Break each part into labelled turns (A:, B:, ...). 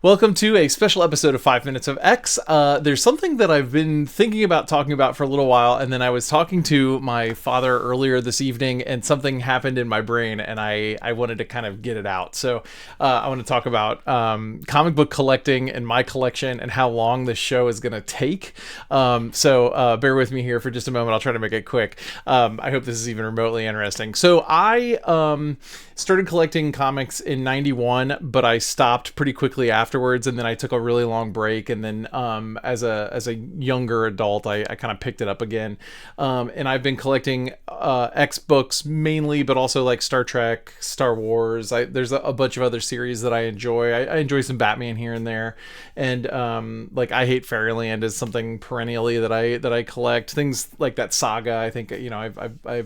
A: Welcome to a special episode of 5 Minutes of X. There's something that I've been thinking about talking about for a little while, and then I was talking to my father earlier this evening, and something happened in my brain, and I wanted to kind of get it out. So I want to talk about comic book collecting and my collection and how long this show is going to take. So bear with me here for just a moment. I'll try to make it quick. I hope this is even remotely interesting. So I started collecting comics in 91, but I stopped pretty quickly afterwards, and then I took a really long break, and then as a younger adult I kind of picked it up again, and I've been collecting X books mainly, but also like Star Trek, Star Wars. There's a bunch of other series that I enjoy. I enjoy some Batman here and there, and like I Hate Fairyland is something perennially that I collect. Things like that Saga, I think, you know, I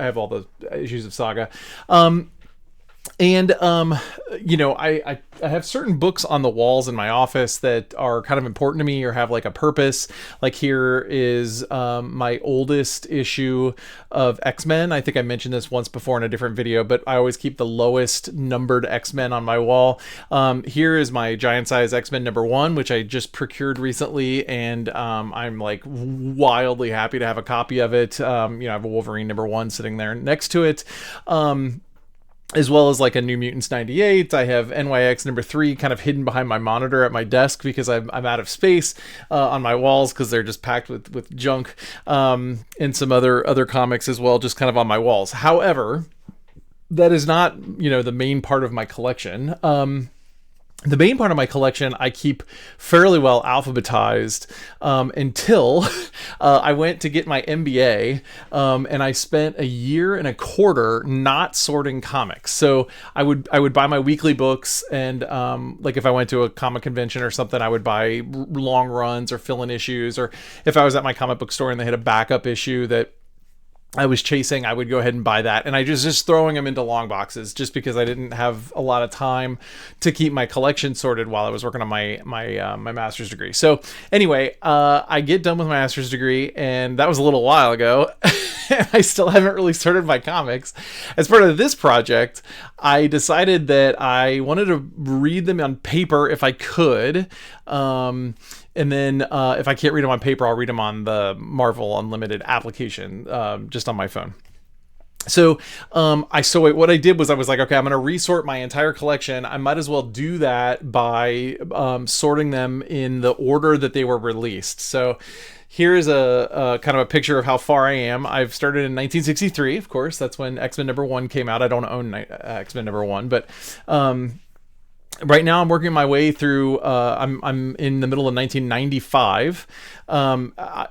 A: have all the issues of Saga. You know, I have certain books on the walls in my office that are kind of important to me or have like a purpose. Like here is my oldest issue of X-Men. I think I mentioned this once before in a different video, but I always keep the lowest numbered X-Men on my wall. Here is my giant size X-Men #1, which I just procured recently, and I'm like wildly happy to have a copy of it. You know, I have a Wolverine #1 sitting there next to it. As well as like a New Mutants 98. I have NYX #3 kind of hidden behind my monitor at my desk because I'm out of space on my walls because they're just packed with junk, and some other comics as well, just kind of on my walls. However, that is not, you know, the main part of my collection. The main part of my collection I keep fairly well alphabetized until I went to get my MBA, and I spent a year and a quarter not sorting comics. So I would buy my weekly books, and like if I went to a comic convention or something, I would buy long runs or fill-in issues, or if I was at my comic book store and they had a backup issue that I was chasing, I would go ahead and buy that, and I just throwing them into long boxes just because I didn't have a lot of time to keep my collection sorted while I was working on my master's degree. So anyway, I get done with my master's degree, and that was a little while ago. And I still haven't really sorted my comics. As part of this project, I decided that I wanted to read them on paper if I could. And then if I can't read them on paper, I'll read them on the Marvel Unlimited application, just on my phone. So what I did was I was like, okay, I'm going to resort my entire collection. I might as well do that by sorting them in the order that they were released. So here's a kind of a picture of how far I am. I've started in 1963, of course. That's when X-Men #1 came out. I don't own X-Men #1, but right now I'm working my way through, I'm in the middle of 1995.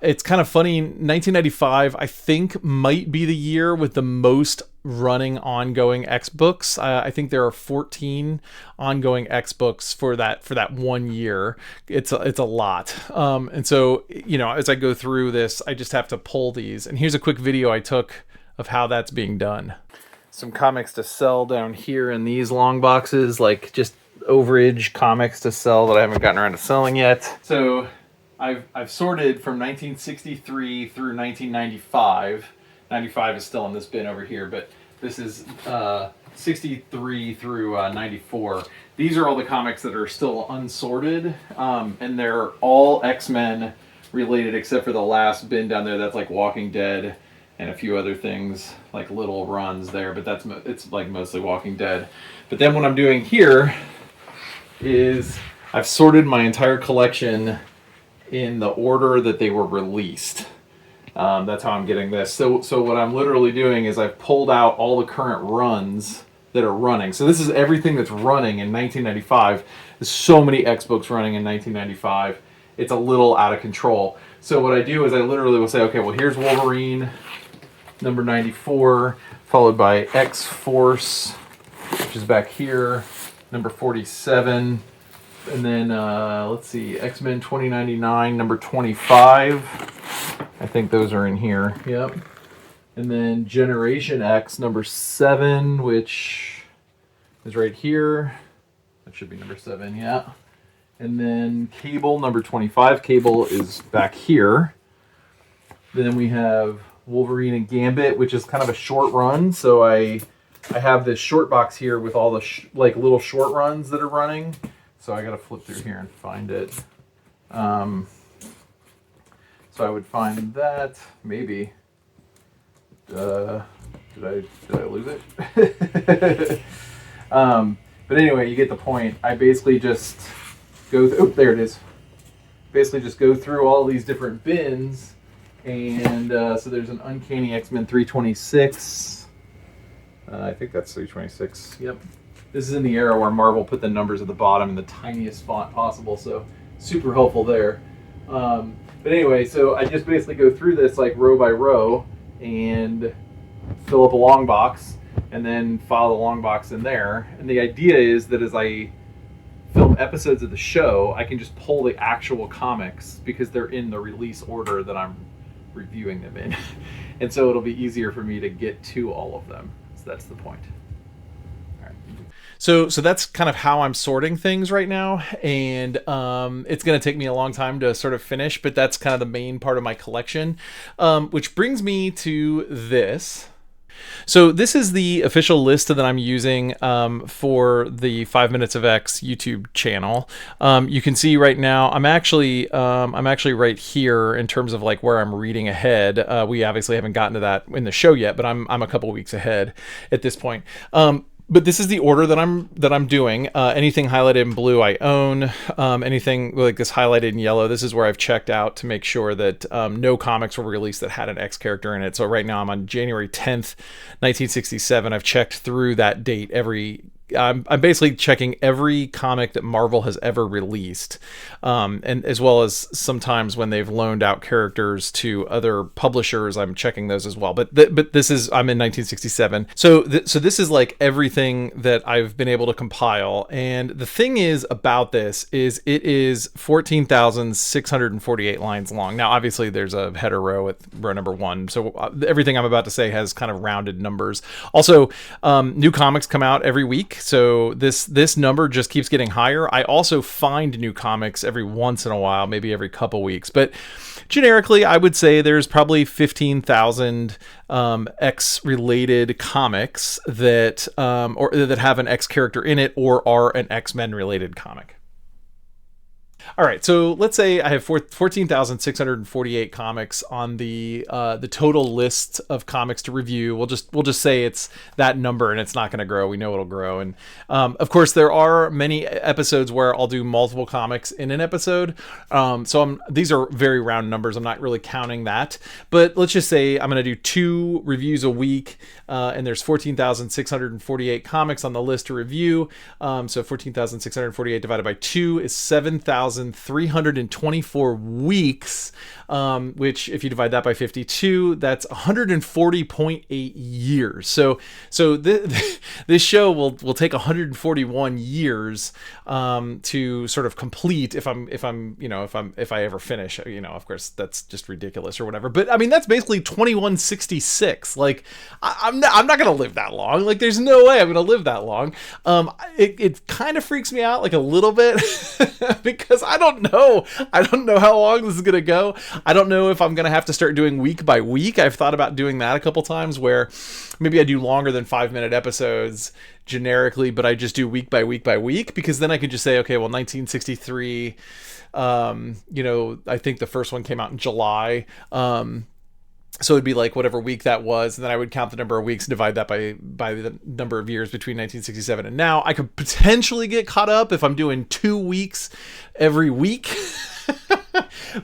A: It's kind of funny, 1995 I think might be the year with the most running ongoing X books. I think there are 14 ongoing X books for that 1 year. It's a lot. And so, you know, as I go through this, I just have to pull these. And here's a quick video I took of how that's being done. Some comics to sell down here in these long boxes, like just overage comics to sell that I haven't gotten around to selling yet. So I've sorted from 1963 through 1995. 95 is still in this bin over here, but this is 63 through 94. These are all the comics that are still unsorted, and they're all X-Men related except for the last bin down there. That's like Walking Dead and a few other things, like little runs there, but it's like mostly Walking Dead. But then what I'm doing here is I've sorted my entire collection in the order that they were released. That's how I'm getting this. So what I'm literally doing is I've pulled out all the current runs that are running. So this is everything that's running in 1995. There's so many X books running in 1995. It's a little out of control. So what I do is I literally will say, okay, well, here's Wolverine #94, followed by X-Force, which is back here, #47, and then let's see, X-Men 2099 #25. I think those are in here. Yep. And then Generation X #7, which is right here. That should be #7, yeah. And then Cable #25. Cable is back here. Then we have Wolverine and Gambit, which is kind of a short run. So I have this short box here with all the like little short runs that are running. So I got to flip through here and find it. So I would find that maybe. Did I lose it? But anyway, you get the point. I basically just go. There it is. Basically, just go through all these different bins, and so there's an Uncanny X-Men 326. I think that's 326. Yep. This is in the era where Marvel put the numbers at the bottom in the tiniest font possible, so super helpful there. But anyway, so I just basically go through this like row by row and fill up a long box, and then file the long box in there. And the idea is that as I film episodes of the show, I can just pull the actual comics because they're in the release order that I'm reviewing them in. And so it'll be easier for me to get to all of them. So that's the point. All right. So that's kind of how I'm sorting things right now, and it's going to take me a long time to sort of finish, but that's kind of the main part of my collection, which brings me to this. So this is the official list that I'm using for the 5 Minutes of X YouTube channel. You can see right now I'm actually right here in terms of like where I'm reading ahead. We obviously haven't gotten to that in the show yet, but I'm a couple weeks ahead at this point. But this is the order that I'm doing. Anything highlighted in blue I own. Anything like this highlighted in yellow, this is where I've checked out to make sure that no comics were released that had an X character in it. So right now I'm on January 10th, 1967. I've checked through that date I'm basically checking every comic that Marvel has ever released, and as well as sometimes when they've loaned out characters to other publishers, I'm checking those as well. But this is, I'm in 1967, so this is like everything that I've been able to compile. And the thing is about this is it is 14,648 lines long. Now obviously there's a header row with row number 1, so everything I'm about to say has kind of rounded numbers. Also, new comics come out every week, so this number just keeps getting higher. I also find new comics every once in a while, maybe every couple weeks, but generically I would say there's probably 15,000 X related comics that or that have an X character in it or are an X-Men related comic. All right, so let's say I have 14,648 comics on the total list of comics to review. We'll just say it's that number, and it's not going to grow. We know it'll grow, and of course there are many episodes where I'll do multiple comics in an episode. So these are very round numbers. I'm not really counting that, but let's just say I'm going to do 2 reviews a week, and there's 14,648 comics on the list to review. So 14,648 divided by 2 is 7,324 weeks, which if you divide that by 52, that's 140.8 years. So this show will take 141 years to sort of complete if I ever finish. Of course that's just ridiculous or whatever. But I mean that's basically 2166. Like I'm not gonna live that long. Like there's no way I'm gonna live that long. It kind of freaks me out like a little bit because I don't know how long this is gonna go. I don't know if I'm gonna have to start doing week by week. I've thought about doing that a couple times where maybe I do longer than 5-minute episodes generically, but I just do week by week by week, because then I could just say, okay, well 1963, I think the first one came out in July. So it'd be like whatever week that was, and then I would count the number of weeks, divide that by the number of years between 1967 and now. I could potentially get caught up if I'm doing 2 weeks every week.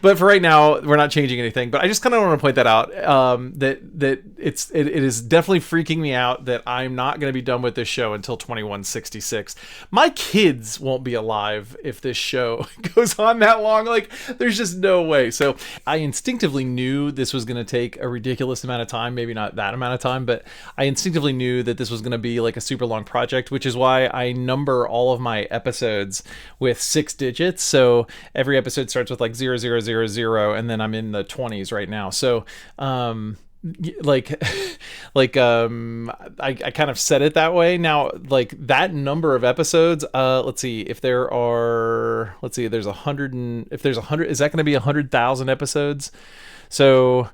A: But for right now, we're not changing anything. But I just kind of want to point that out, that it is definitely freaking me out that I'm not going to be done with this show until 2166. My kids won't be alive if this show goes on that long. Like, there's just no way. So I instinctively knew this was going to take a ridiculous amount of time, maybe not that amount of time, but I instinctively knew that this was going to be like a super long project, which is why I number all of my episodes with 6 digits. So every episode starts with like 0000, and then I'm in the 20s right now. So I kind of set it that way. Now, like that number of episodes, let's see, there's 100, is that going to be 100,000 episodes? So,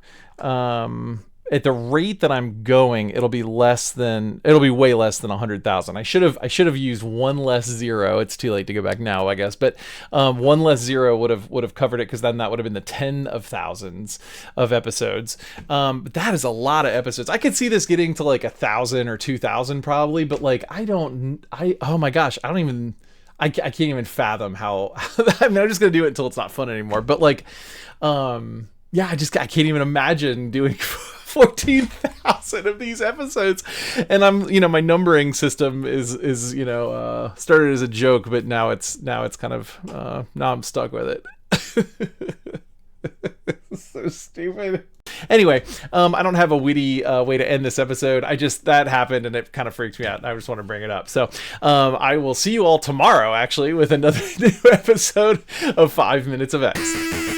A: at the rate that I'm going, it'll be way less than 100,000. I should have used one less zero. It's too late to go back now, I guess. But one less zero would have covered it, because then that would have been the 10 of thousands of episodes. But that is a lot of episodes. I could see this getting to like 1,000 or 2,000 probably, but like oh my gosh, I can't even fathom how. I mean, I'm just gonna do it until it's not fun anymore. But like, yeah, I can't even imagine doing 14,000 of these episodes. And my numbering system is started as a joke, but now it's kind of now I'm stuck with it. So stupid. Anyway, I don't have a witty way to end this episode. That happened and it kind of freaked me out, and I just want to bring it up. So I will see you all tomorrow, actually, with another new episode of 5 Minutes of X.